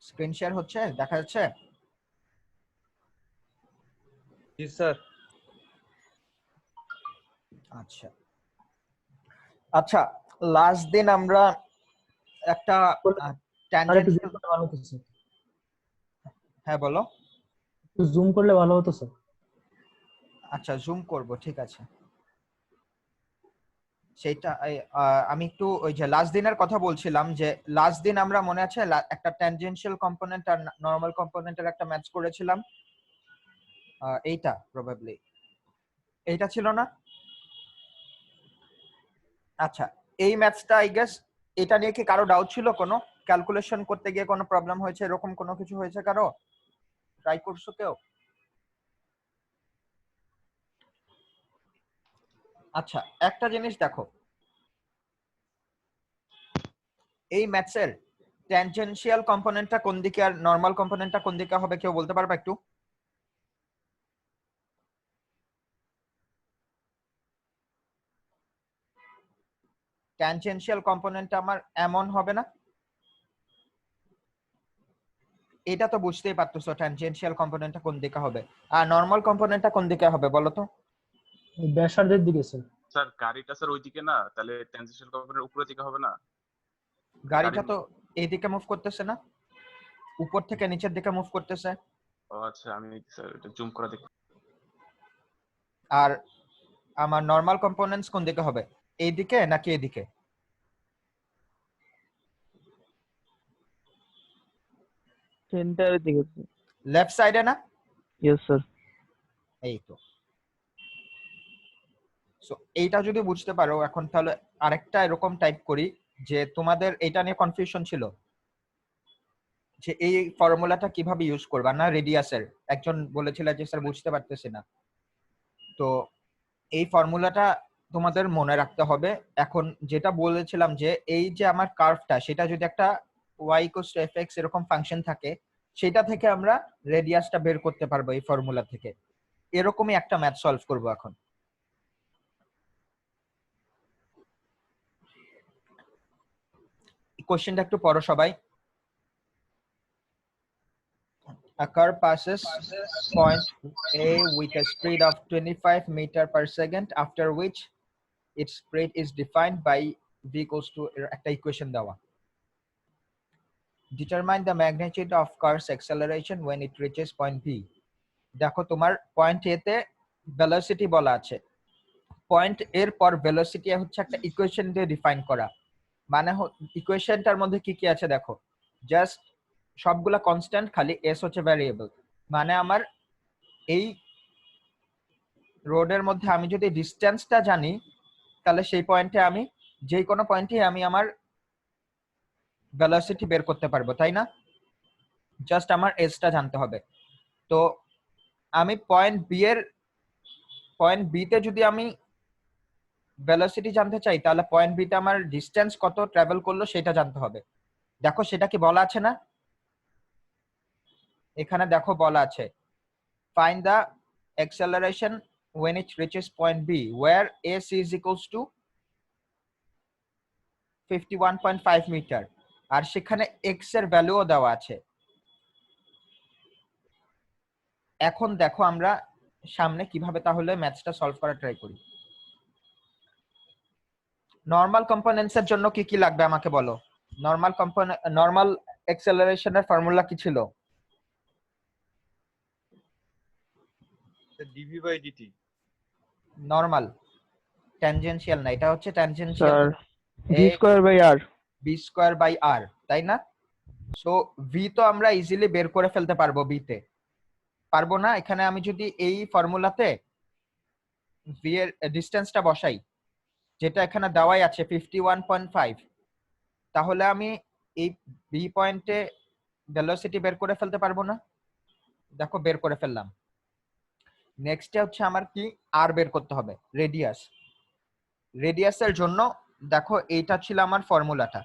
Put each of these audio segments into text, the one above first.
Screen share হচ্ছে, দেখা যাচ্ছে? জি স্যার। আচ্ছা আচ্ছা, লাস্ট দিন আমরা একটা আর একটু জুম ট্যানজেন্সিয়াল, করলে ভালো হতো স্যার। হ্যাঁ বলো। একটু জুম করলে ভালো হতো স্যার। আচ্ছা জুম করব, ঠিক আছে। সেইটা আমি একটু ওই যে লাস্ট দিনের কথা বলছিলাম, যে লাস্ট দিন আমরা মনে আছে একটা ট্যানজেনশিয়াল কম্পোনেন্ট আর নরমাল কম্পোনেন্টের একটা ম্যাচ করেছিলাম। এইটা প্রবাবলি এইটা ছিল না? আচ্ছা, এই ম্যাথটা আই গেস, এটা নিয়ে কি কারো ডাউট ছিল? কোনো ক্যালকুলেশন করতে গিয়ে কোনো প্রবলেম হয়েছে, এরকম কোনো কিছু হয়েছে কারো? ট্রাই করছো কেউ? আচ্ছা, একটা জিনিস দেখো, এই ম্যাথসের ট্যানজেনশিয়াল কম্পোনেন্টটা কোন দিকে আর নরমাল কম্পোনেন্টটা কোন দিকে হবে, কেউ বলতে পারবে একটু? ট্যানজেনশিয়াল কম্পোনেন্টটা আমার এমন হবে না? এটা তো বুঝতেই পারতেছো ট্যানজেনশিয়াল কম্পোনেন্টটা কোন দিকে হবে, আর নরমাল কম্পোনেন্টটা কোন দিকে হবে বলো তো? এই ব্যাসার্ধের দিকে স্যার। স্যার গাড়িটা স্যার ওইদিকে না, তাহলে ট্রানজিশন কম্পোনেন্টের উপরের দিকে হবে না? গাড়িটা গাড়ির তো এইদিকে মুভ করতেছে না, উপর থেকে নিচের দিকে মুভ করতেছে। ও আচ্ছা, আমি স্যার এটা জুম করে দেখি। আর আমার নরমাল কম্পোনেন্টস কোন দিকে হবে, এইদিকে নাকি এদিকে? সেন্টারের দিকে। লেফট সাইডে না? Yes sir. এই তো। সো এইটা যদি বুঝতে পারো, এখন তাহলে আরেকটা এরকম টাইপ করি, যে তোমাদের এটা নিয়ে কনফিউশন ছিল যে এই ফর্মুলাটা কিভাবে ইউজ করবা না, রেডিয়াসের একজন বলেছিল যে স্যার বুঝতে পারতেছি না। তো এই ফর্মুলাটা তোমাদের মনে রাখতে হবে। এখন যেটা বলেছিলাম যে এই যে আমার কার্ভটা, সেটা যদি একটা y = fx এরকম ফাংশন থাকে, সেটা থেকে আমরা রেডিয়াসটা বের করতে পারবো এই ফর্মুলা থেকে। এরকমই একটা ম্যাথ সলভ করব এখন। কোশ্চেনটা একটু পড়ো সবাই। A car passes point A with a speed of 25 meter per second, after which its speed is defined by v = একটা ইকুয়েশন দেওয়া। Determine the magnitude of car's acceleration when it reaches point B. দেখো তোমার point এ তে velocity বলা আছে, point এর পর velocity হচ্ছে একটা ইকুয়েশন দিয়ে ডিফাইন করা। মানে ইকুয়েশনটার মধ্যে কি কি আছে দেখো, জাস্ট সবগুলা কনস্ট্যান্ট, খালি এস হচ্ছে ভ্যারিয়েবল। মানে আমার এই রোডের মধ্যে আমি যদি ডিসটেন্সটা জানি, তাহলে সেই পয়েন্টে আমি যে কোনো পয়েন্টে আমি আমার ভেলোসিটি বের করতে পারবো, তাই না? জাস্ট আমার এসটা জানতে হবে। তো আমি পয়েন্ট বি তে যদি আমি ভেলোসিটি জানতে চাই, তাহলে পয়েন্ট বি তে আমার ডিসটেন্স কত ট্রাভেল করলো সেটা জানতে হবে। দেখো সেটা কি বলা আছে না, এখানে দেখো বলা আছে find the acceleration when it reaches point B where s is equals to 51.5 metre, আর সেখানে x এর ভ্যালুও দেওয়া আছে। এখন দেখো আমরা সামনে কিভাবে তাহলে ম্যাথসটা সলভ করা ট্রাই করি। নরমাল কম্পোনেন্টস এর জন্য কি কি লাগবে আমাকে বলো। নরমাল অ্যাক্সেলারেশনের ফর্মুলা কি ছিল? Dv by dt. Normal, tangential না, এটা হচ্ছে tangential sir v square by r. V square by r, তাই না? সো ভি তো আমরা ইজিলি বের করে ফেলতে পারবো, বি তে পারবো না? এখানে আমি যদি এই ফর্মুলাতে ভি এর ডিসটেন্সটা বসাই, যেটা এখানে দেওয়াই আছে 51.5, তাহলে আমি এই বি পয়েন্টে ভেলোসিটি বের করে ফেলতে পারবো না? দেখো বের করে ফেললাম। নেক্সটে হচ্ছে আমার কি, আর বের করতে হবে, রেডিয়াস। রেডিয়াসের জন্য দেখো এইটা ছিল আমার ফর্মুলাটা।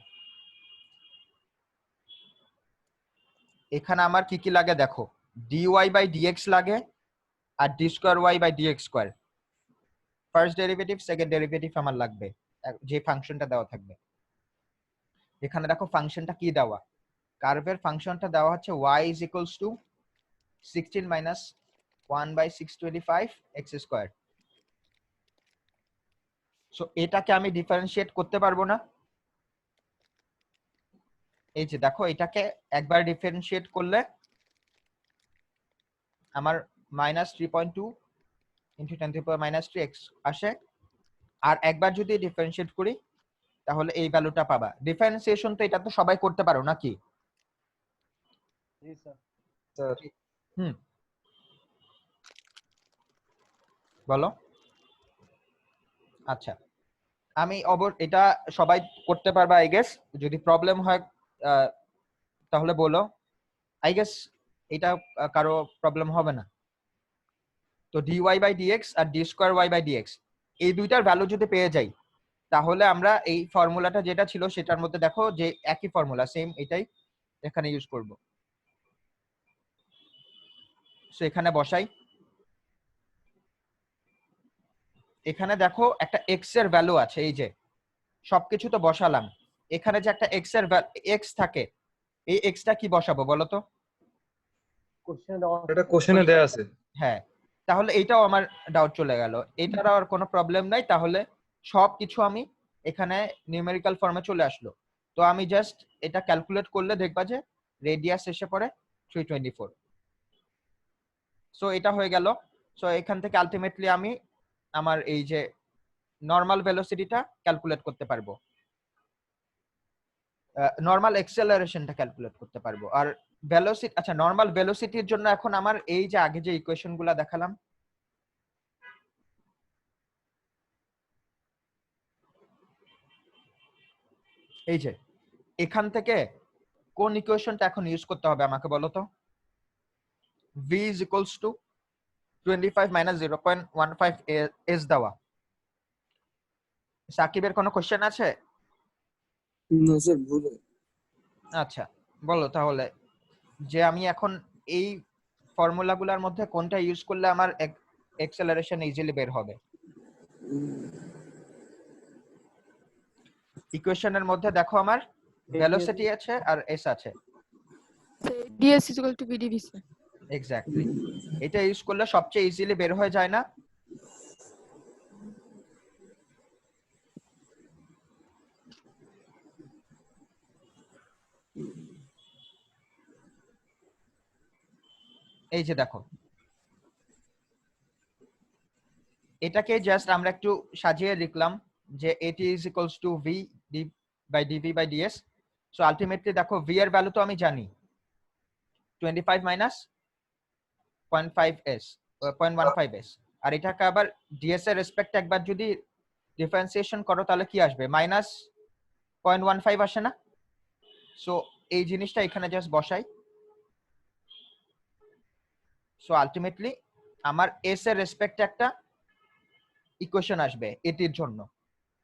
এখানে আমার কি কি লাগে দেখো, dy বাই dx লাগে, আর d square y by dx square. First derivative second derivative আমার লাগবে যে ফাংশনটা দেওয়া থাকবে। এখানে দেখো ফাংশনটা কি দেওয়া, কার্ভের ফাংশনটা দেওয়া হচ্ছে y is equals to 16 minus 1 by 625 x square. So এটাকে আমি ডিফারেন্সিয়েট করতে পারবো না? এই যে দেখো, এটাকে একবার ডিফারেন্সিয়েট করলে আমার -3.2 into 10 to the power -3 x আসে, আর একবার যদি ডিফারেন্সিয়েট করি তাহলে এই ভ্যালুটা পাবা। ডিফারেন্সিয়েশন তো এটা তো সবাই করতে পারো নাকি? জি স্যার। স্যার হুম, বলো। আচ্ছা, আমি এটা সবাই করতে পারবা আই গেস। যদি প্রবলেম হয় তাহলে বলো। আই গেস এটা কারো প্রবলেম হবে না। তো dy বাই dx আর d square y by dx এই দুইটার ভ্যালু যদি পেয়ে যাই, তাহলে আমরা এই ফর্মুলাটা যেটা ছিল সেটার মধ্যে দেখো যে একই ফর্মুলা, সেম এটাই এখানে ইউজ করব। সো এখানে বসাই। এখানে দেখো একটা x এর ভ্যালু আছে, এই যে সবকিছু তো বসালাম। এখানে যে একটা x এর x থাকে, এই x টা কি বসাবো বলো তো? কোশ্চেনে দেওয়া এটা কোশ্চেনে দেয়া আছে। হ্যাঁ, তাহলে এইটাও আমার ডাউট চলে গেল। এটার আর কোনো প্রবলেম নাই, তাহলে সবকিছু আমি এখানে নিউমেরিক্যাল ফর্মে চলে আসলো। তো আমি জাস্ট এটা ক্যালকুলেট করলে দেখবা যে রেডিয়াস এসে পড়ে 324। সো এটা হয়ে গেল। সো এখান থেকে আলটিমেটলি আমি আমার এই যে নরমাল ভেলোসিটিটা ক্যালকুলেট করতে পারবো, নরমাল এক্সেলারেশনটা ক্যালকুলেট করতে পারবো। আর ভেলোসিটি, আচ্ছা নরমাল ভেলোসিটির জন্য এখন আমার এই যে আগে যে ইকুয়েশনগুলো দেখালাম, এই যে এখান থেকে কোন ইকুয়েশনটা এখন ইউজ করতে হবে আমাকে বলো তো? v is equals to 25 minus 0.15 s দেওয়া। সাকিবের কোনো কোশ্চেন আছে? না স্যার ভুল। আচ্ছা বলো তাহলে, যে আমি এখন এই ফর্মুলাগুলোর মধ্যে কোনটা ইউজ করলে আমার এক্সেলারেশন ইজিলি বের হবে? ইকুয়েশনের মধ্যে দেখো আমার ভেলোসিটি আছে আর এস আছে। ds is equal to vdv sir. Exactly, এটা ইউজ করলে সবচেয়ে ইজিলি বের হয়ে যায় না? এই যে দেখো, এটাকে জাস্ট আমরা একটু সাজিয়ে লিখলাম যে এটি is equals to v by dv by ds। So ultimately দেখো v এর ভ্যালু তো আমি জানি 25 মাইনাস 0.15s, আর এটাকে আবার ds এর রেসপেক্ট একবার যদি ডিফারেন্সিয়েশন করো তাহলে কি আসবে? মাইনাস 0.15 আসে না? সো এই জিনিসটা এখানে জাস্ট বসাই। সো আলটিমেটলি আমার s এর রেসপেক্টে একটা ইকুয়েশন আসবে এটির জন্য।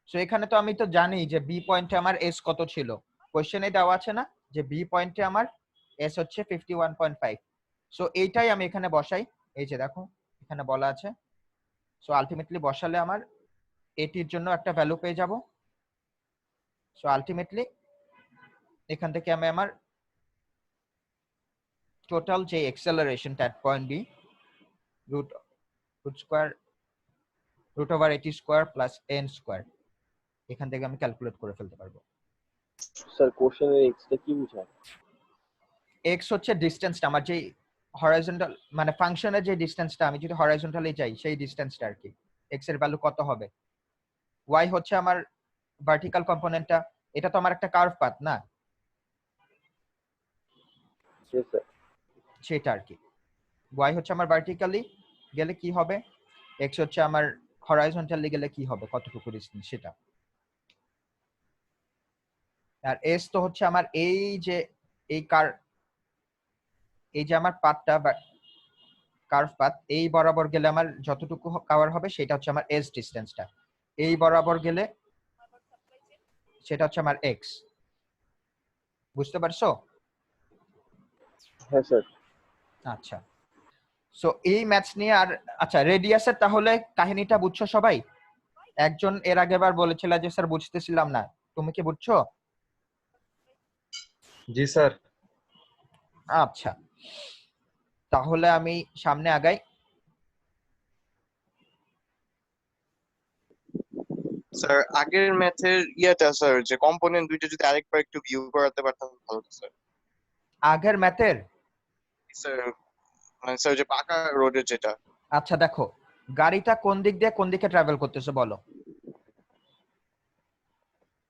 সো এখানে তো আমি তো জানি যে বি পয়েন্টে আমার এস কত ছিল, কোশ্চেনে দেওয়া আছে না যে বি পয়েন্টে আমার এস হচ্ছে 51.5। সো এইটাই আমি এখানে বসাই, এই যে দেখো এখানে বলা আছে। সো আলটিমেটলি বসালে আমার এটির জন্য একটা ভ্যালু পেয়ে যাব। সো আলটিমেটলি এখান থেকে আমি আমার টোটাল যে acceleration at point B root square root over 80 square plus n square, এখান থেকে আমি ক্যালকুলেট করে ফেলতে পারবো। স্যার কোশ্চেনের এক্স টা কি বোঝায়? এক্স হচ্ছে ডিসটেন্সটা আমার, যে হরাইজন্টাল মানে ফাংশনের যে ডিসটেন্সটা, আমি যদি হরাইজন্টালি যাই সেই ডিসটেন্সটা আর কি, এক্স এর ভ্যালু কত হবে। ওয়াই হচ্ছে আমার ভার্টিক্যাল কম্পোনেন্টটা, এটা তো আমার একটা কার্ভ পাথ না, সেটা আর কি। ওয়াই হচ্ছে আমার ভার্টিক্যালি গেলে কি হবে, এক্স হচ্ছে আমার হরাইজন্টালি গেলে কি হবে, কতটুকু ডিসটেন্স সেটা। আর এস তো হচ্ছে আমার এই যে এই এই যে আমার পাথটা কার্ভ পাথ, এই বরাবর গেলে আমার যতটুকু কভার হবে সেটা হচ্ছে আমার এস ডিসটেন্সটা, এই বরাবর গেলে সেটা হচ্ছে আমার এক্স। বুঝতে পারছো? হ্যাঁ স্যার। আচ্ছা, সো এই ম্যাথস নিয়ে আর আচ্ছা রেডিয়াসের তাহলে কাহিনীটা বুঝছো সবাই? একজন এর আগেবার বলেছিল যে স্যার বুঝতেছিলাম না, তুমি কি বুঝছো? জি স্যার। আচ্ছা, তাহলে আমি সামনে আগাই। স্যার আগের ম্যাথের ইয়েটা স্যার যে কম্পোনেন্ট দুইটা যদি আরেকবার একটু ভিউ করাতে পারতাম ভালো হতো স্যার। আগের ম্যাথের স্যার মানে স্যার যে পাকা রোডের যেটা। আচ্ছা দেখো, গাড়িটা কোন দিক দিয়ে কোন দিকে ট্রাভেল করতেছে বলো?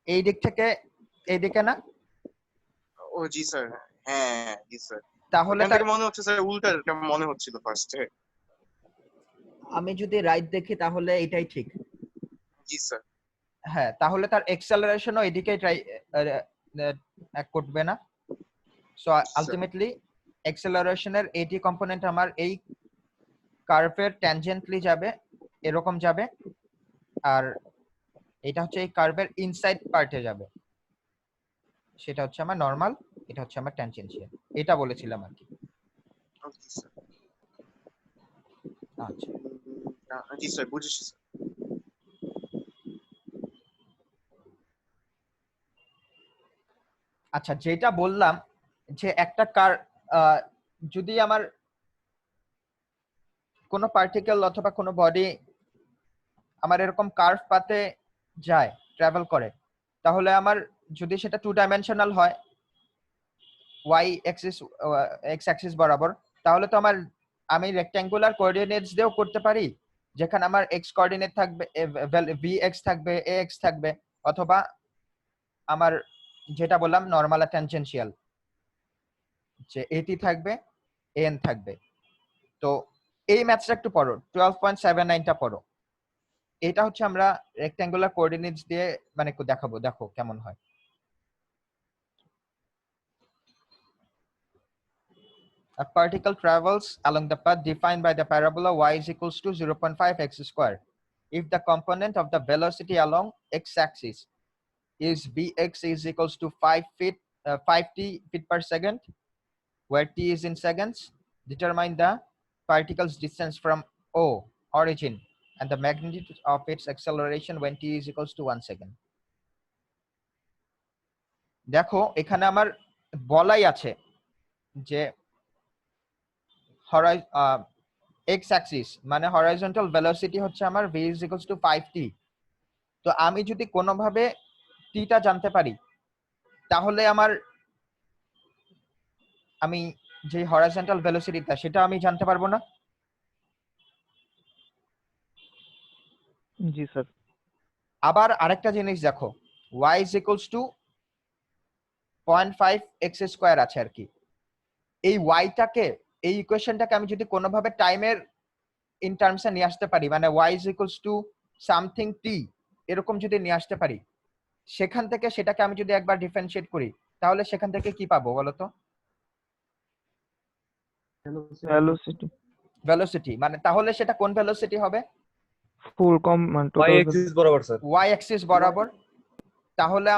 এই দিক থেকে এই দিকে না? ও জি স্যার, হ্যাঁ জি স্যার। তাহলে এখান তার থেকে মনে হচ্ছে স্যার উল্টা মনে হচ্ছিল ফার্স্টে। আমি যদি রাইট দেখি তাহলে এটাই ঠিক। জি স্যার। হ্যাঁ, তাহলে তার এক্সেলারেশনও এদিকেই ট্রাই করবে না। সো আলটিমেটলি এক্সেলারেশনের এটি কম্পোনেন্ট আমার এই কার্ভের ট্যানজেন্টলি যাবে, এরকম যাবে, আর এটা হচ্ছে এই কার্ভের ইনসাইড পার্টে যাবে, সেটা হচ্ছে আমার নরমাল, এটা হচ্ছে আমার ট্যানজেনশিয়াল। এটা বলেছিলাম আর কি। জি স্যার। আচ্ছা, জি স্যার বুঝেছি স্যার। আচ্ছা যেটা বললাম যে একটা কার যদি আমার কোনো পার্টিকেল অথবা কোনো বডি আমার এরকম কার্ভ পাতে যায়, ট্রাভেল করে, তাহলে আমার যদি সেটা 2 ডাইমেনশনাল হয়, ওয়াই অ্যাক্সিস এক্স অ্যাক্সিস বরাবর, তাহলে তো আমি রেক্ট্যাঙ্গুলার কোঅর্ডিনেটস দিয়েও করতে পারি, যেখানে আমার এক্স কোঅর্ডিনেট থাকবে, ভি এক্স থাকবে, এ এক্স থাকবে, অথবা আমার যেটা বললাম নরমাল আর ট্যানজেনশিয়াল, যে এটি থাকবে, এন থাকবে। তো এই ম্যাথসটা একটু পড়ো, 12.79টা পড়ো। এটা হচ্ছে আমরা রেক্ট্যাঙ্গুলার কোঅর্ডিনেটস দিয়ে মানে একটু দেখাবো, দেখো কেমন হয়। A particle travels along the path defined by the parabola y is equals to 0.5 x square. If the component of the velocity along x-axis is bx is equals to 5t feet per second, where t is in seconds, determine the particle's distance from O origin and the magnitude of its acceleration when t is equals to 1 second. দেখো এখানে আমার বলাই আছে যে x Axis মানে horizontal velocity হচ্ছে আমার v is equals to 5t। তো আমি যদি কোনোভাবে টিটা জানতে পারি, তাহলে আমি যে হরাইজন্টাল ভেলোসিটিটা সেটা আমি জানতে পারবো না? জি স্যার। আবার আরেকটা জিনিস দেখো, y is equals to 0.5 x square আছে আর কি। এই ওয়াইটাকে, এই ইকুয়েশনটাকে আমি যদি কোনোভাবে টাইমের ইন টার্মসে নিয়ে আসতে পারি, মানে y is equals to something t এরকম যদি নিয়ে আসতে পারি, সেখান থেকে সেটাকে আমি যদি একবার ডিফারেন্সিয়েট করি, তাহলে সেখান থেকে কি পাবো বলো তো? ভেলোসিটি ভেলোসিটি, মানে তাহলে সেটা কোন ভেলোসিটি হবে? ফুল কম মানে y টোটাল axis বরাবর স্যার। y অ্যাক্সিস বরাবর। তাহলে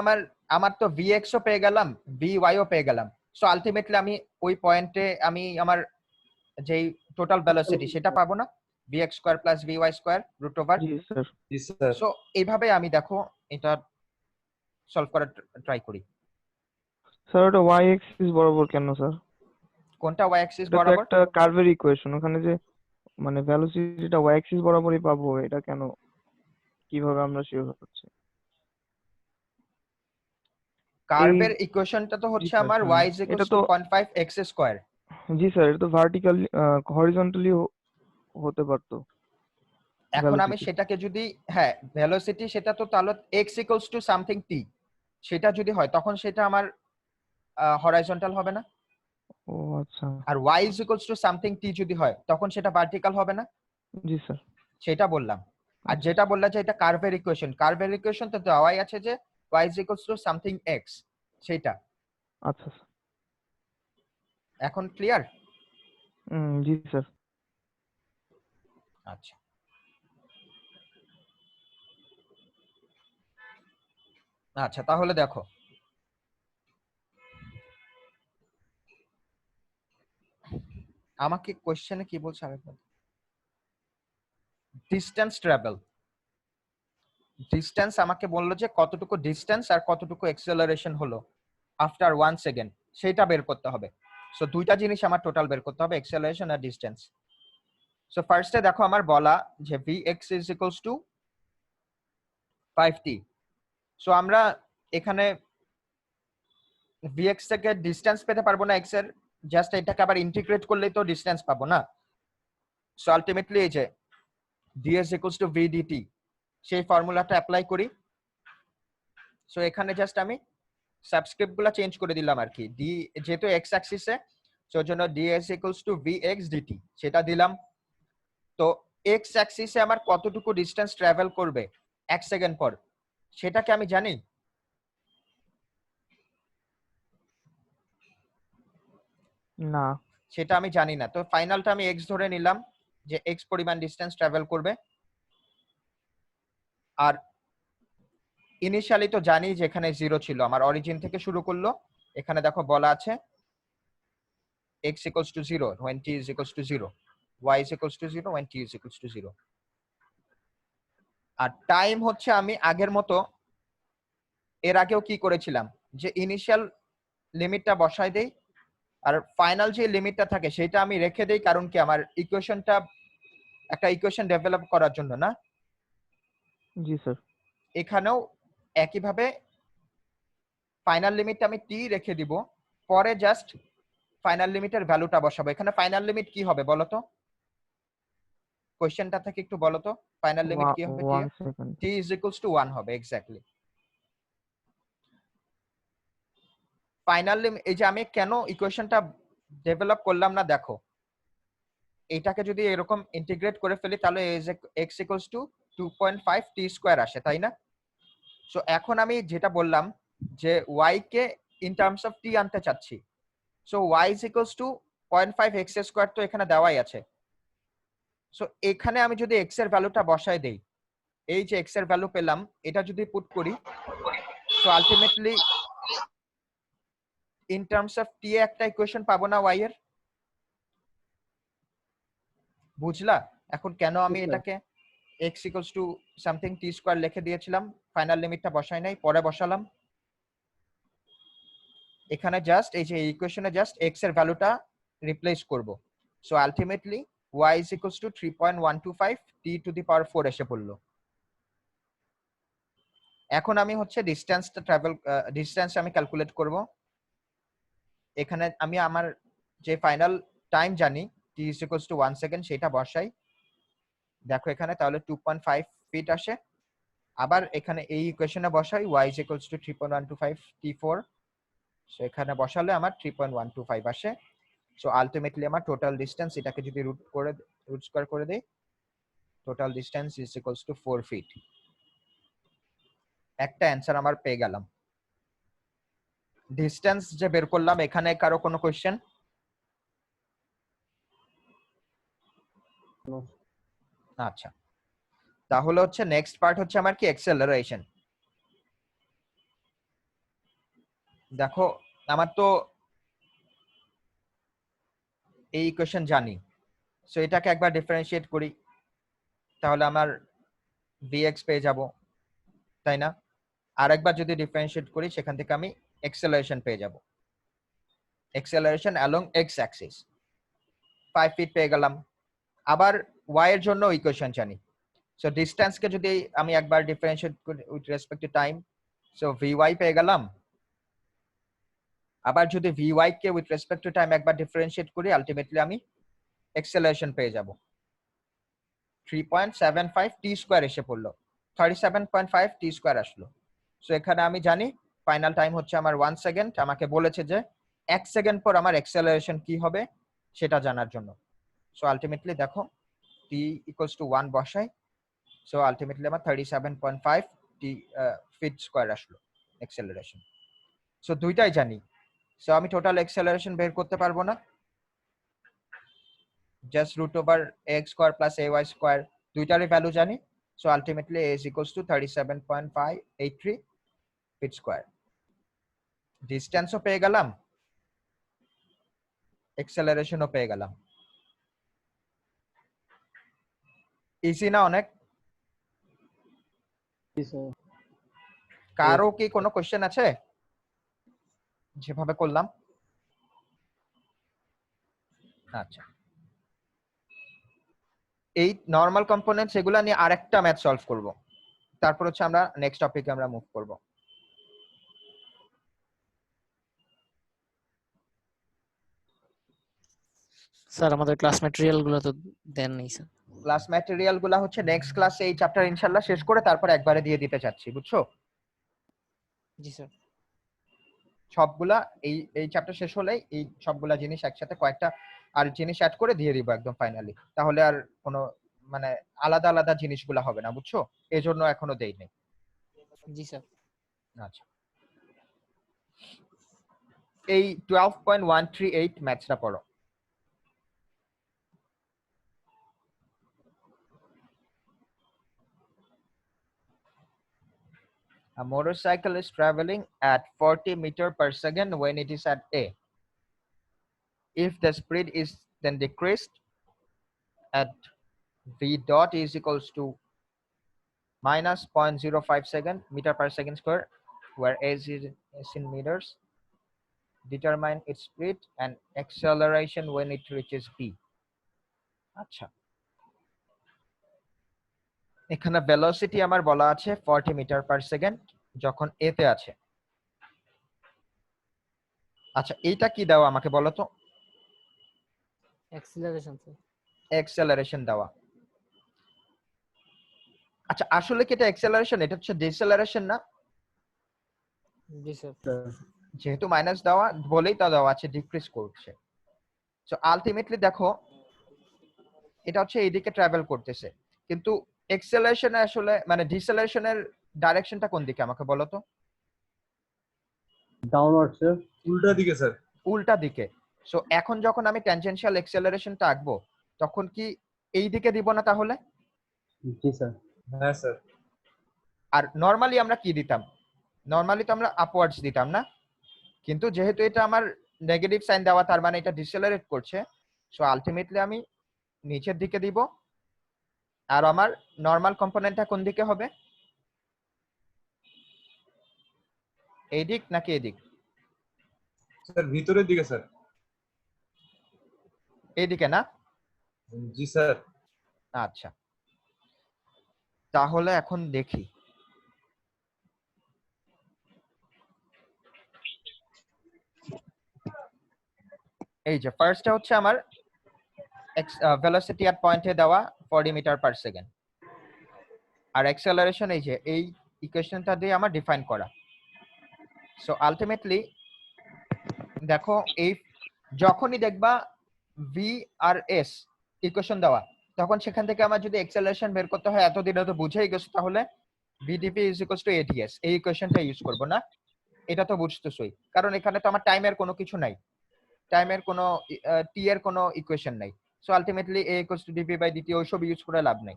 আমার তো vx ও পেয়ে গেলাম, vy ও পেয়ে গেলাম। সো আলটিমেটলি আমি ওই পয়েন্টে আমি আমার যেই টোটাল ভেলোসিটি সেটা পাবো না, vx square plus vy square root over. জি স্যার। জি স্যার। সো এইভাবে আমি দেখো এটা সলভ করার ট্রাই করি। স্যার ওটা y অ্যাক্সিস বরাবর কেন স্যার? কোনটা y অ্যাক্সিস এটা তো বরাবর? একটা কার্ভের ইকুয়েশন, ওখানে যে মানে ভেলোসিটিটা y অ্যাক্সিস বরাবরই পাবো, এটা কেন, কিভাবে আমরা শিওর হচ্ছি? কার্ভের ইকুয়েশনটা তো হচ্ছে আমার y is এটা equals তো to 0.5 x square. G sir, এটা তো ভার্টিক্যালি হরিজন্টালি হতে পারতো। এখন আমি velocity। সেটাকে যদি, হ্যাঁ ভেলোসিটি সেটা তো তাহলে x equals to something t, সেটা যদি হয় তখন সেটা আমার হরাইজন্টাল হবে না? ও আচ্ছা। আর y is equals to something t যদি হয় তখন সেটা ভার্টিক্যাল হবে না? জি স্যার। সেটা বললাম। আর যেটা বললা যে এটা কার্ভের ইকুয়েশন তো দেওয়াই আছে যে y is equals to something x, সেটা আচ্ছা স্যার। এখন ক্লিয়ার? জি স্যার। আচ্ছা, আচ্ছা তাহলে দেখো, আমাকে কোশ্চেনে কি বলছে আরেকবার? ডিসটেন্স ট্রাভেল, ডিসটেন্স আমাকে বললো যে কতটুকু ডিসটেন্স আর কতটুকু এক্সেলারেশন হলো আফটার 1 সেকেন্ড, সেটা বের করতে হবে। সো দুইটা জিনিস আমার টোটাল বের করতে হবে, অ্যাক্সেলারেশন আর ডিসটেন্স। সো ফার্স্টে দেখো আমার বলা যে vx is equals to 5t। So আমরা এখানে vx থেকে ডিসটেন্স পেতে পারবো না x এর, জাস্ট এটাকে আবার ইন্টিগ্রেট করলেই তো ডিসটেন্স পাবো না। সো আলটিমেটলি এই যে ds equals to v dt সেই ফর্মুলাটা অ্যাপ্লাই করি। সো এখানে জাস্ট আমি সাবস্ক্রিপ্ট গুলা চেঞ্জ করে দিলাম আর কি, ডি যেহেতু এক্স অ্যাক্সিসে, সো জন্য ds equals to vx dt সেটা দিলাম। তো এক্স অ্যাক্সিসে আমার কতটুকু ডিসটেন্স ট্রাভেল করবে 1 সেকেন্ড পর সেটা কি আমি জানি? না। সেটা আমি জানি না। তো ফাইনালটা আমি এক্স ধরে নিলাম যে এক্স পরিমাণ ডিসটেন্স ট্রাভেল করবে। আর ইনিশিয়ালি তো জানি যে এখানে 0 ছিল, আমার অরিজিন থেকে শুরু করলো। এখানে দেখো বলা আছে x equals to 0 when t is equals to 0, y is equals to 0 when t is equals to 0। আর টাইম হচ্ছে আমি আগের মতো এর আগেও কি করেছিলাম, যে ইনিশিয়াল লিমিটটা বসাই দেই আর ফাইনাল যে লিমিটটা থাকে সেটা আমি রেখে দেই, কারণ কি আমার ইকুয়েশনটা একটা ইকুয়েশন ডেভেলপ করার জন্য না। জি স্যার। এখানেও একইভাবে ফাইনাল লিমিটটা আমি টি রেখে দিব, পরে জাস্ট ফাইনাল লিমিটের ভ্যালুটা বসাবো। এখানে ফাইনাল লিমিট কি হবে বলো তো, কোশ্চেনটা থেকে একটু বলো তো ফাইনাল লিমিট কি হবে? 1 second. t is equals to 1 হবে এক্স্যাক্টলি। ফাইনাল লিমিট, এই যে আমি কেন ইকুয়েশনটা ডেভেলপ করলাম না দেখো, এটাকে যদি এরকম ইন্টিগ্রেট করে ফেলি তাহলে x equals to 2.5 t square আসে, তাই না? সো এখন আমি যেটা বললাম যে y K in terms of t আনতে চাচ্ছি। So y is equals to 0.5 x square তো এখানে দেওয়াই আছে। সো এখানে আমি যদি x এর ভ্যালুটা বসাই দেই, এই যে x এর ভ্যালু পেলাম এটা যদি পুট করি, so ultimately in terms of t একটা ইকুয়েশন পাবো না y এর? বুঝলা এখন কেন আমি এটাকে x equals to something t square লিখে দিয়েছিলাম, ফাইনাল লিমিটটা বসাই নাই, পরে বসালাম। এখানে জাস্ট এই যে ইকুয়েশনে জাস্ট x এর ভ্যালুটা রিপ্লেস করব। So ultimately y is equals to 3.125 t to the power 4 এসে পড়লো। এখন আমি হচ্ছে ডিসটেন্সটা ডিসটেন্স আমি ক্যালকুলেট করব। এখানে আমি আমার যে ফাইনাল টাইম জানি t is equals to 1 second সেটা বসাই। দেখো এখানে তাহলে 2.5 ফিট আসে। আবার এখানে এই ইকুয়েশনে বসাই y is equals to 3.125 t4, so এখানে বসালে আমার 3.125 আসে। সো আলটিমেটলি আমার টোটাল ডিসটেন্স এটাকে যদি রুট স্কয়ার করে দেই, total distance is equals to 4 feet. একটা অ্যানসার আমার পেয়ে গেলাম। ডিসটেন্স যে বের করলাম, এখানে কারো কোনো কোশ্চেন? আচ্ছা, তাহলে হচ্ছে নেক্সট পার্ট হচ্ছে আমার কি অ্যাক্সেলারেশন। দেখো আমার তো এই ইকুয়েশন জানি, সো এটাকে একবার ডিফারেন্সিয়েট করি তাহলে আমার vx পেয়ে যাব, তাই না? আর একবার যদি ডিফারেন্সিয়েট করি সেখান থেকে আমি অ্যাক্সেলারেশন পেয়ে যাব, acceleration along X axis 5 feet পেয়ে গেলাম। আবার y এর জন্য ইকুয়েশন জানি, সো ডিসটেন্স কে যদি আমি একবার ডিফারেন্সিয়েট করি with respect to time, so vy পেয়ে গেলাম। আবার যদি vy K with respect to time একবার ডিফারেন্সিয়েট করি, আলটিমেটলি আমি অ্যাক্সেলারেশন পেয়ে যাব। 3.75 t স্কয়ার এসে পড়লো, 37.5 t স্কয়ার আসলো। সো এখানে আমি জানি ফাইনাল টাইম হচ্ছে আমার 1 সেকেন্ড। আমাকে বলেছে যে 1 সেকেন্ড পর আমার অ্যাক্সেলারেশন কি হবে সেটা জানার জন্য। সো আলটিমেটলি দেখো t ইকুয়ালস টু 1 বসাই, সো আলটিমেটলি আমার 37.5 t ফিট স্কয়ার আসলো অ্যাক্সেলারেশন। সো দুইটাই জানি, সো আমি টোটাল অ্যাক্সেলারেশন বের করতে পারবো না, just root over x square plus ay square দুইটারই ভ্যালু জানি। So ultimately a is equals to 37.583 feet square. ডিসটেন্সও পেয়ে গেলাম, অ্যাক্সেলারেশনও পেয়ে গেলাম। ইজি না অনেক? কারো কি কোনো কোশ্চেন আছে যেভাবে করলাম? আচ্ছা, এই নরমাল কম্পোনেন্টস এগুলা নিয়ে আরেকটা ম্যাথ সলভ করব, তারপর হচ্ছে আমরা নেক্সট টপিকে আমরা মুভ করব। স্যার আমাদের ক্লাস ম্যাটেরিয়াল গুলো তো দেন নাই স্যার। ক্লাস ম্যাটেরিয়াল গুলা হচ্ছে নেক্সট ক্লাসে এই চ্যাপ্টার ইনশাআল্লাহ শেষ করে তারপর একবারে দিয়ে দিতে চাচ্ছি, বুঝছো? জি স্যার। সবগুলা এই এই চ্যাপ্টার শেষ হলেই এই সবগুলা জিনিস একসাথে কয়েকটা আর জিনিস অ্যাড করে দিয়ে দিব একদম ফাইনালি, তাহলে আর কোনো মানে আলাদা আলাদা জিনিসগুলা হবে না, বুঝছো? এই জন্য এখনো দেই নাই। জি স্যার। আচ্ছা, এই 12.138 ম্যাথসটা পড়ো। A motorcycle is traveling at 40 meter per second when it is at A. If the speed is then decreased at v dot is equals to minus 0.05 second meter per second square, where a is in meters, determine its speed and acceleration when it reaches B. আচ্ছা, এখানে velocity আমার বলা আছে 40 meter per second যখন এ তে আছে। আচ্ছা, এইটা কি দেওয়া আমাকে বলো তো? Acceleration sir. অ্যাক্সেলারেশন দেওয়া। আচ্ছা, আসলে কি এটা অ্যাক্সেলারেশন? এটা হচ্ছে ডিসেলারেশন না? জি স্যার। যেহেতু মাইনাস দেওয়া বলেই তা দেওয়া আছে ডিক্রিজ করছে। সো আলটিমেটলি দেখো এটা হচ্ছে এইদিকে ট্রাভেল করতেছে, কিন্তু অ্যাক্সেলারেশনে আসলে মানে ডিসেলারেশনের ডাইরেকশনটা কোন দিকে আমাকে বলো তো? Downward sir. উল্টা দিকে স্যার। উল্টা দিকে। সো এখন যখন আমি ট্যানজেনশিয়াল অ্যাক্সেলারেশনটা আঁকবো তখন কি এই দিকে দিব না তাহলে? জি স্যার। হ্যাঁ স্যার। আর নরমালি আমরা কি দিতাম? নরমালি তো আমরা আপওয়ার্ডস দিতাম না, কিন্তু যেহেতু এটা আমার নেগেটিভ সাইন দেওয়া তার মানে এটা ডিসেলারেট করছে, সো আলটিমেটলি আমি নিচের দিকে দিব। আর আমার নরমাল কম্পোনেন্টটা কোন দিকে হবে? এই দিক নাকি এদিক? স্যার ভিতরের দিকে স্যার। এইদিকে না? জি স্যার। আচ্ছা, তাহলে এখন দেখি। এই যে ফার্স্টটা হচ্ছে আমার ভেলোসিটি এট পয়েন্টে দেওয়া 40 মিটার পার সেকেন্ড, আর অ্যাক্সেলারেশন এই যে এই ইকুয়েশনটা দিয়ে আমার ডিফাইন করা। সো আলটিমেটলি দেখো এই যখনই দেখবা ভি আর এস ইকুয়েশন দেওয়া তখন সেখান থেকে আমার যদি অ্যাক্সেলারেশন বের করতে হয় এতদিনে তো বুঝেই গেছো, তাহলে VDP is equals two ads এই ইকুয়েশনটা ইউজ করব না? এটা তো বুঝতেছই, কারণ এখানে তো আমার টাইমের কোনো কিছু নাই, টাইমের কোনো টি এর কোনো ইকুয়েশন নাই। সো আলটিমেটলি এ equals to dp by dt ওইসব ইউজ করে লাভ নাই,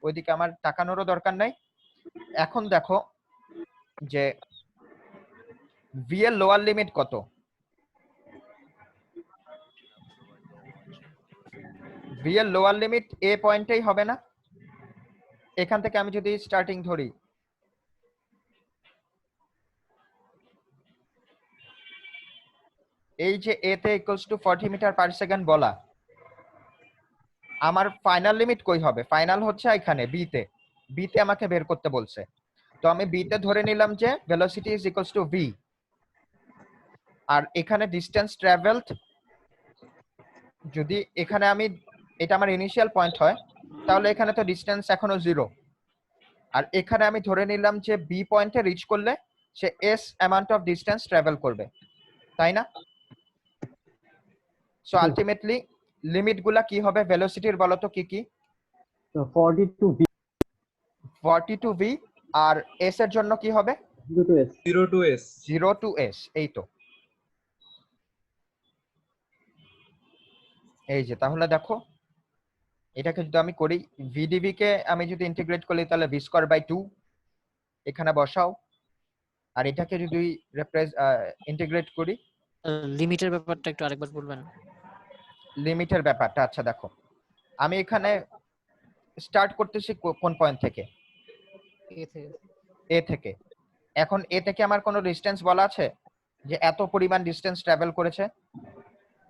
ওইদিকে আমার তাকানোরও দরকার নাই। এখন দেখো যে ভি এর লোয়ার লিমিট কত? ভি এর লোয়ার লিমিট এ পয়েন্টেই হবে না? এখান থেকে আমি যদি স্টার্টিং ধরি, এই যে এ তে equals to 40 meter per second বলা, আমার ফাইনাল লিমিট কই হবে? ফাইনাল হচ্ছে এখানে বি তে, বি তে আমাকে বের করতে বলছে। তো আমি বি তে ধরে নিলাম যে velocity is equals to v, আর এখানে ডিসটেন্স ট্রাভেলড যদি এখানে আমি এটা আমার ইনিশিয়াল পয়েন্ট হয় তাহলে এখানে তো ডিসটেন্স এখনো 0, আর এখানে আমি ধরে নিলাম যে বি পয়েন্টে রিচ করলে সে S amount of distance travel করবে, তাই না? সো আলটিমেটলি লিমিট গুলা কি হবে ভেলোসিটির বলো তো কি কি? 42 ভি 42 ভি, আর এস এর জন্য কি হবে? 0 to s. 0 to s. 0 to s. এই তো, এই যে তাহলে দেখো এটাকে যদি আমি করি ভিডিভি কে আমি যদি ইন্টিগ্রেট করি তাহলে ভি স্কয়ার বাই 2 এখানে বসাও, আর এটাকে যদি ইন্টিগ্রেট করি লিমিটের ব্যাপারটা একটু আরেকবার বলবেন? লিমিটের ব্যাপারটা আচ্ছা দেখো আমি এখানে স্টার্ট করতেছি কোন পয়েন্ট থেকে? এ থেকে। এ থেকে। এখন এ থেকে আমার কোনো ডিসটেন্স বলা আছে যে এত পরিমাণ ডিসটেন্স ট্রাভেল করেছে?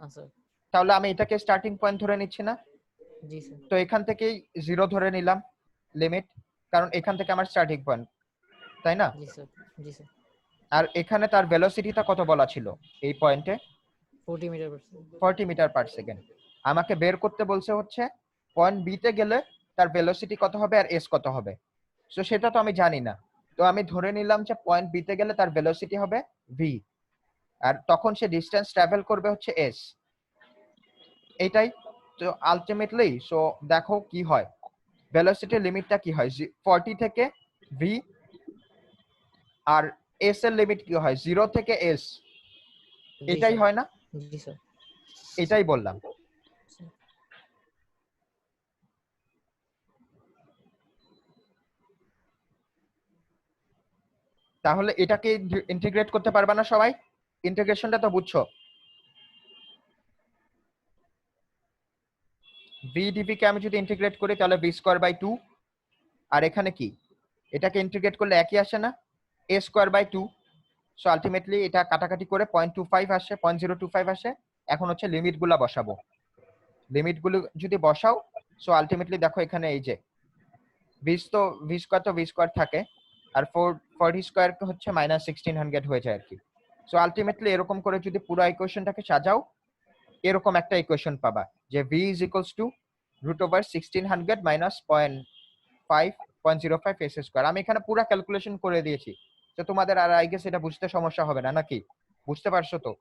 আচ্ছা। তাহলে আমি এটাকে স্টার্টিং পয়েন্ট ধরে নিচ্ছি না? জি স্যার। তো এখান থেকেই 0 ধরে নিলাম লিমিট, কারণ এখান থেকে আমার স্টার্টিং পয়েন্ট, তাই না? জি স্যার। জি স্যার। আর এখানে তার ভেলোসিটিটা কত বলা ছিল এই পয়েন্টে? 40 meter per second. 40 meter per second. আমাকে বের করতে বলছে হচ্ছে পয়েন্ট বি তে গেলে তার ভেলোসিটি কত হবে আর এস কত হবে। সো সেটা তো আমি জানি না, তো আমি ধরে নিলাম যে পয়েন্ট বি তে গেলে তার ভেলোসিটি হবে ভি, আর তখন সে ডিস্টেন্স ট্রাভেল করবে হচ্ছে এস। এটাই তো আলটিমেটলি। সো দেখো কি হয়, ভেলোসিটির লিমিটটা কি হয় 40 থেকে ভি, আর এস এর লিমিট কি হয় 0 থেকে এস, জি এটাই স্যার। হয় না? জি স্যার। এটাই বললাম। তাহলে এটাকে ইন্টিগ্রেট করতে পারবে না সবাই? ইন্টিগ্রেশনটা তো বুঝছো। ভি ডিভি কে আমি যদি ইন্টিগ্রেট করি তাহলে ভি স্কোয়ার বাই 2, আর এখানে কি এটাকে ইন্টিগ্রেট করলে একই আসে না, এ স্কোয়ার বাই 2। সো আলটিমেটলি এটা কাটাকাটি করে 0.25 আসে, 0.025 আসে। এখন হচ্ছে লিমিট গুলা বসাবো, লিমিট গুলো যদি বসাও সো আলটিমেটলি দেখো এখানে এই যে ভি স্কোয়ার থাকে, আর 40 স্কোয়ার হচ্ছে -1600 হয়ে যায় আর কি। সো আলটিমেটলি এরকম করে যদি পুরো ইকুয়েশনটাকে সাজাও, এরকম একটা ইকুয়েশন পাবা যে v is equals to √1600 minus 0.05 s square. আমি এখানে পুরো ক্যালকুলেশন করে দিয়েছি, তো তোমাদের আর আই গেস এটা বুঝতে সমস্যা হবে না নাকি? বুঝতে পারছো তো?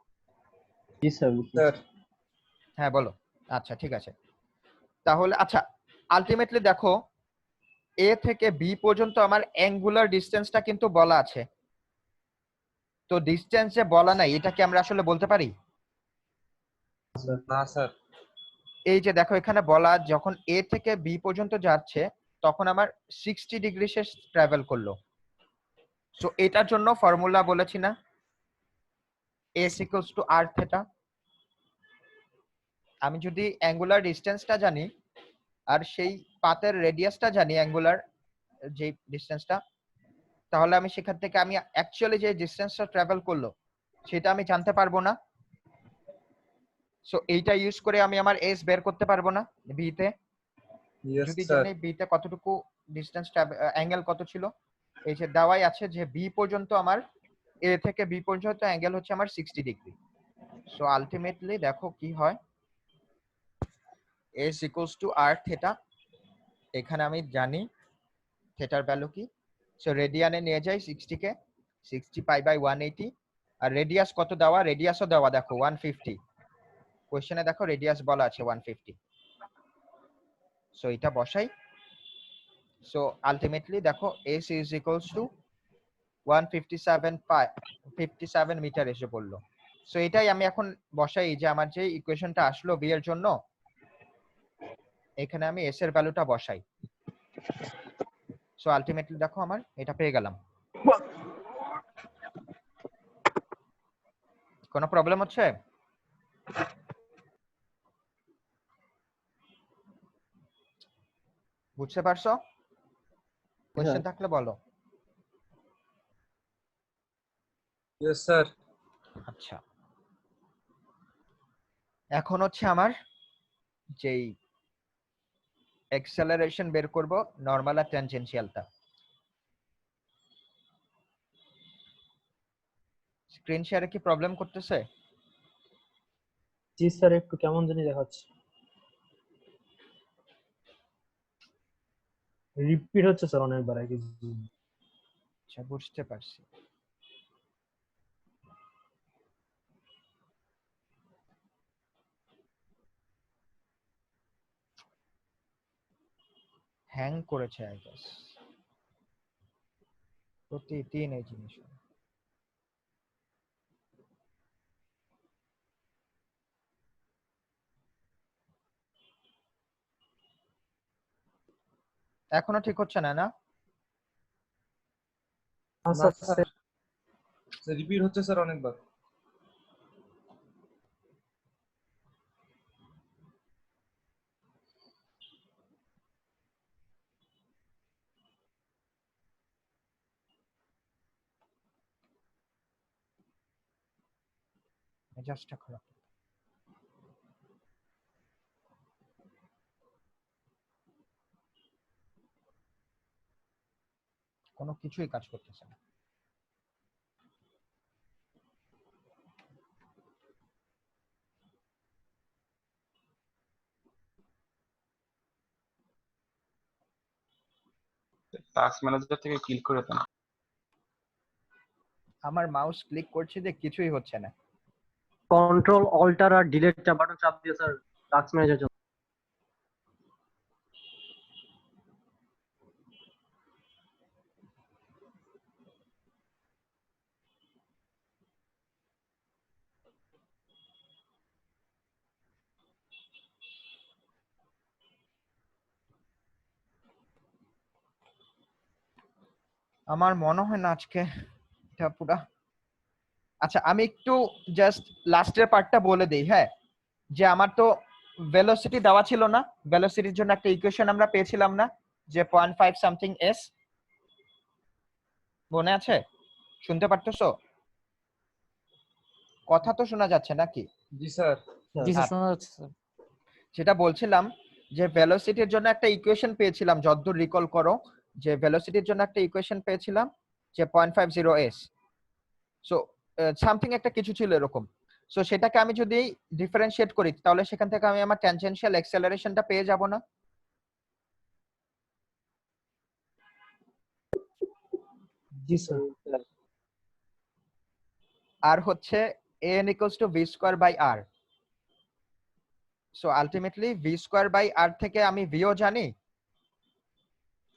জি স্যার। স্যার হ্যাঁ বলো। আচ্ছা ঠিক আছে, তাহলে আচ্ছা আলটিমেটলি দেখো এ থেকে বি পর্যন্ত আমার অ্যাঙ্গুলার ডিসটেন্সটা কিন্তু বলা আছে, তো ডিসটেন্স যে বলা নাই এটা কি আমরা আসলে বলতে পারি? না স্যার। এই যে দেখো এখানে বলা যখন এ থেকে বি পর্যন্ত যাচ্ছে তখন আমার 60 ডিগ্রি সে ট্রাভেল করলো। সো এটার জন্য ফর্মুলা বলেছি না, s equals to r theta. আমি যদি অ্যাঙ্গুলার ডিসটেন্সটা জানি আর সেই পাতের রেডিয়াসটা জানি অ্যাঙ্গুলার যে ডিসটেন্সটা, তাহলে আমি সেখান থেকে আমি অ্যাকচুয়ালি যে ডিসটেন্সটা ট্রাভেল করলো সেটা আমি জানতে পারবো না। সো এইটা ইউজ করে আমি আমার এস বের করতে পারবো না বি তে? ইয়েস যদি স্যার। জানি বি তে কতটুকু ডিসটেন্স অ্যাঙ্গেল কত ছিল, এই যে দেওয়াই আছে যে বি পর্যন্ত আমার এ থেকে বি পর্যন্ত অ্যাঙ্গেল হচ্ছে আমার 60 ডিগ্রি। সো আলটিমেটলি দেখো কি হয়, s equals to r theta. এখানে আমি জানি থিটার ভ্যালু কি, সো রেডিয়ানে নিয়ে যাই 60 কে, 60 পাই বাই 180। আর রেডিয়াস কত দেওয়া, রেডিয়াসও দেওয়া দেখো 150, কোশ্চেনে দেখো রেডিয়াস বলা আছে 150। সো এটা বসাই, সো আলটিমেটলি দেখো s is equals to 157 meter এসে পড়লো। সো এটাই আমি এখন বসাই যে আমার যে ইকুয়েশনটা আসলো বি এর জন্য, এখানে আমি এস এর ভ্যালুটা বসাই। সো আলটিমেটলি দেখো আমার এটা পেয়ে গেলাম। কোনো প্রবলেম হচ্ছে? বুঝতে পারছো? কোশ্চেন থাকলে বলো। Yes sir. আচ্ছা এখন হচ্ছে আমার যেই অ্যাক্সেলারেশন বের করব নরমাল আর ট্যানজেনশিয়ালটা। স্ক্রিন শেয়ারে কি প্রবলেম করতেছে? জি স্যার, একটু কেমন জানি দেখাচ্ছে, রিপিট হচ্ছে স্যার অনেকবার একই জিনিস। আচ্ছা বুঝতে পারছি। হ্যাং করেছে আই গেস, প্রতিদিন এই জিনিস। এখনো ঠিক হচ্ছে না না? হ্যাঁ না স্যার। স্যার রিপিট হচ্ছে স্যার অনেকবার। মেজাজটা খারাপ। কোনো কিছুই কাজ করতেছে না। টাস্ক ম্যানেজার থেকে ক্লিক করে দেন। আমার মাউস ক্লিক করছে যে কিছুই হচ্ছে না। কন্ট্রোল অল্টার আর ডিলিট বাটন চাপ দিয়ে স্যার টাস্ক ম্যানেজার আমার মনে হয় না আজকে এটা পুরা। আচ্ছা আমি একটু জাস্ট লাস্টের পার্টটা বলে দেই। হ্যাঁ, যে আমার তো ভেলোসিটি দেওয়া ছিল না, ভেলোসিটির জন্য একটা ইকুয়েশন আমরা পেয়েছিলাম না, যে 0.5 সামথিং এস। মনে আছে? শুনতে পারতেছো? কথা তো শোনা যাচ্ছে নাকি? জি স্যার। জি স্যার শোনা যাচ্ছে স্যার। যেটা বলছিলাম যে ভেলোসিটির জন্য একটা ইকুয়েশন পেয়েছিলাম, যতদূর রিকল করো, যে ভেলোসিটির জন্য একটা ইকুয়েশন পেয়েছিলাম যে 0.50 এস। সো সামথিং একটা কিছু ছিল এরকম। সো সেটাকে আমি যদি ডিফারেন্সিয়েট করি তাহলে সেখান থেকে আমি আমার ট্যানজেনশিয়াল অ্যাক্সেলারেশনটা পেয়ে যাব না? জি স্যার। আর হচ্ছে an equals to v square by r. So ultimately v square by r থেকে আমি v ও জানি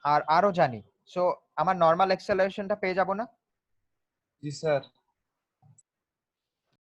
আর r ও জানি। সো আমার নরমাল অ্যাক্সেলারেশনটা পেয়ে যাব না? জি স্যার।